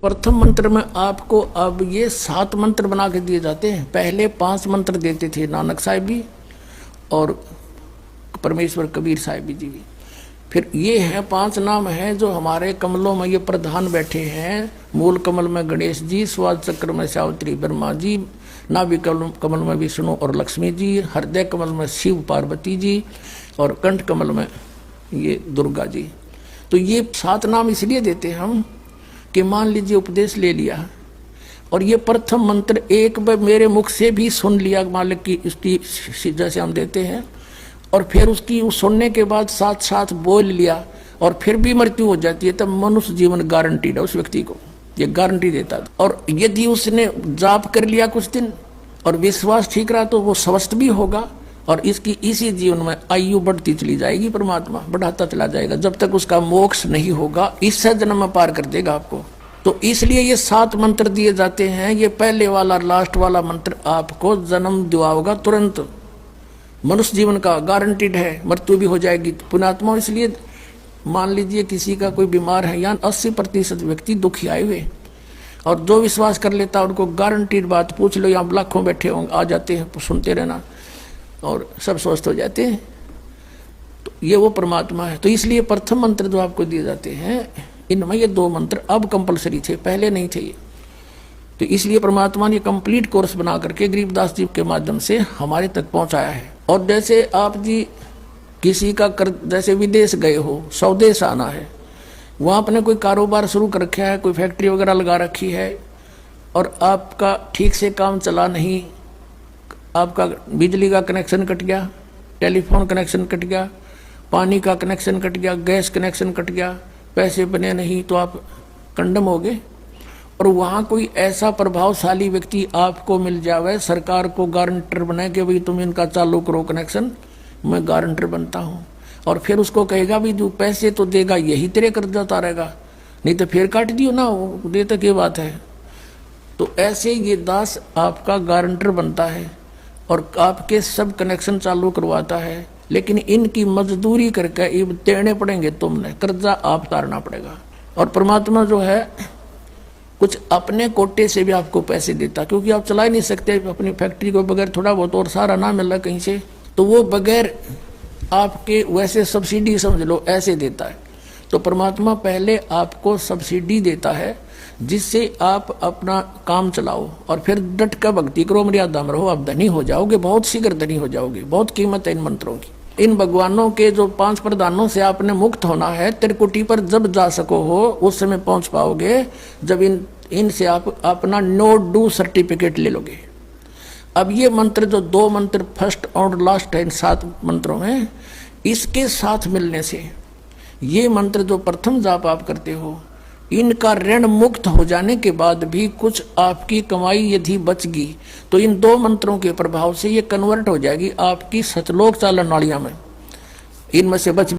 प्रथम मंत्र में आपको अब ये 7 मंत्र बना के दिए जाते हैं। पहले 5 मंत्र देते थे नानक साहिब भी और परमेश्वर कबीर साहिब जी भी। फिर ये है 5 नाम हैं जो हमारे कमलों में ये प्रधान बैठे हैं। मूल कमल में गणेश जी, स्वाद चक्र में सावित्री ब्रह्मा जी, नाभि कमल में विष्णु और लक्ष्मी जी, हृदय कमल में शिव पार्वती जी और कंठ कमल में ये दुर्गा जी। तो ये 7 नाम इसलिए देते हैं हम कि मान लीजिए उपदेश ले लिया और ये प्रथम मंत्र एक बार मेरे मुख से भी सुन लिया मालिक की उसकी जैसे हम देते हैं, और फिर उसकी सुनने के बाद साथ साथ बोल लिया और फिर भी मृत्यु हो जाती है, तब मनुष्य जीवन गारंटीड है उस व्यक्ति को, ये गारंटी देता है। और यदि उसने जाप कर लिया कुछ दिन और विश्वास ठीक रहा तो वो स्वस्थ भी होगा और इसकी इसी जीवन में आयु बढ़ती चली जाएगी, परमात्मा बढ़ाता चला जाएगा जब तक उसका मोक्ष नहीं होगा, इस जन्म में पार कर देगा आपको। तो इसलिए ये 7 मंत्र दिए जाते हैं। ये पहले वाला लास्ट वाला मंत्र आपको जन्म दिलाओगा तुरंत, मनुष्य जीवन का गारंटीड है, मृत्यु भी हो जाएगी पुण्यात्मा। इसलिए मान लीजिए किसी का कोई बीमार है, यहाँ 80% व्यक्ति दुखी आए हुए, और जो विश्वास कर लेता है उनको गारंटीड बात पूछ लो, यहाँ लाखों बैठे होंगे, आ जाते हैं, सुनते रहना और सब स्वस्थ हो जाते हैं। तो ये वो परमात्मा है। तो इसलिए प्रथम मंत्र जो आपको दिए जाते हैं इनमें ये 2 मंत्र अब कंपलसरी थे, पहले नहीं थे ये। तो इसलिए परमात्मा ने कंप्लीट कोर्स बना करके गरीबदास जी के माध्यम से हमारे तक पहुंचाया है। और जैसे आप जी किसी का जैसे विदेश गए हो, स्वदेश आना है, वहाँ आपने कोई कारोबार शुरू कर रखा है, कोई फैक्ट्री वगैरह लगा रखी है और आपका ठीक से काम चला नहीं, आपका बिजली का कनेक्शन कट गया, टेलीफोन कनेक्शन कट गया, पानी का कनेक्शन कट गया, गैस कनेक्शन कट गया, पैसे बने नहीं, तो आप कंडम हो गए। और वहाँ कोई ऐसा प्रभावशाली व्यक्ति आपको मिल जावे, सरकार को गारंटर बनाए कि भाई तुम इनका चालू करो कनेक्शन, मैं गारंटर बनता हूँ, और फिर उसको कहेगा भी जो पैसे तो देगा यही तेरे कर्जा उतारेगा, नहीं तो फिर काट दियो ना, वो दे तक ये बात है। तो ऐसे ये दास आपका गारंटर बनता है और आपके सब कनेक्शन चालू करवाता है, लेकिन इनकी मजदूरी करके ये देने पड़ेंगे, तुमने कर्जा आप उतारना पड़ेगा। और परमात्मा जो है कुछ अपने कोटे से भी आपको पैसे देता, क्योंकि आप चला ही नहीं सकते अपनी फैक्ट्री को बगैर थोड़ा बहुत और सारा ना मिल रहा कहीं से, तो वो बगैर आपके वैसे सब्सिडी समझ लो ऐसे देता है। तो परमात्मा पहले आपको सब्सिडी देता है जिससे आप अपना काम चलाओ और फिर डट कर भक्ति करो, मर्यादा में रहो, आप धनी हो जाओगे, बहुत शीघ्र धनी हो जाओगे। बहुत कीमत है इन मंत्रों की। इन भगवानों के जो 5 प्रधानों से आपने मुक्त होना है, त्रिकुटी पर जब जा सको हो उस समय पहुंच पाओगे जब इनसे आप अपना नो डू सर्टिफिकेट ले लोगे। अब ये मंत्र जो 2 मंत्र फर्स्ट और लास्ट है इन 7 मंत्रों में, इसके साथ मिलने से ये मंत्र जो प्रथम जाप आप करते हो, इनका ऋण मुक्त हो जाने के बाद भी कुछ आपकी कमाई यदि बच गई तो इन 2 मंत्रों के प्रभाव से ये कन्वर्ट हो जाएगी आपकी सतलोक चालन नालियां में, इनमें से बच